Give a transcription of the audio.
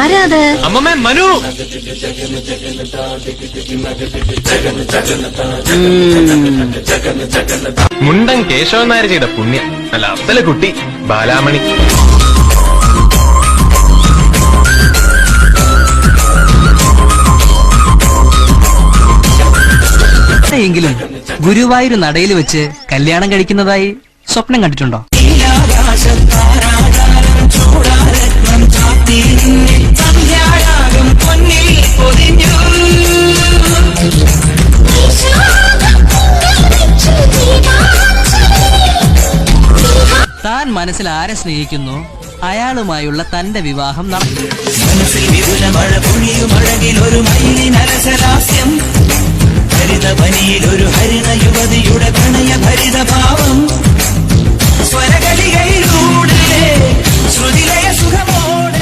ആരാത്? അമ്മമ്മേ, മനു. മുണ്ടൻ കേശവൻ നായർ ചെയ്ത പുണ്യം. നല്ല അസല കുട്ടി ബാലാമണി. എങ്കിലും ഗുരുവായൂർ നടയിൽ വെച്ച് കല്യാണം കഴിക്കുന്നതായി സ്വപ്നം കണ്ടിട്ടുണ്ടോ? താൻ മനസ്സിൽ ആരെ സ്നേഹിക്കുന്നു അയാളുമായുള്ള തന്റെ വിവാഹം നടക്കും. മനസ്സിൽ വിപുല മഴ പൊഴിയുമഴകിൽ ഒരു മയിലിനരസലാസ്യം, ഹരിതവനിയിൽ ഒരു ഹരിത യുവതിയുടെ പ്രണയഭരിത ഭാവം, സ്വരകളിലൂടെ ശ്രുതിലയ സുഖമോടെ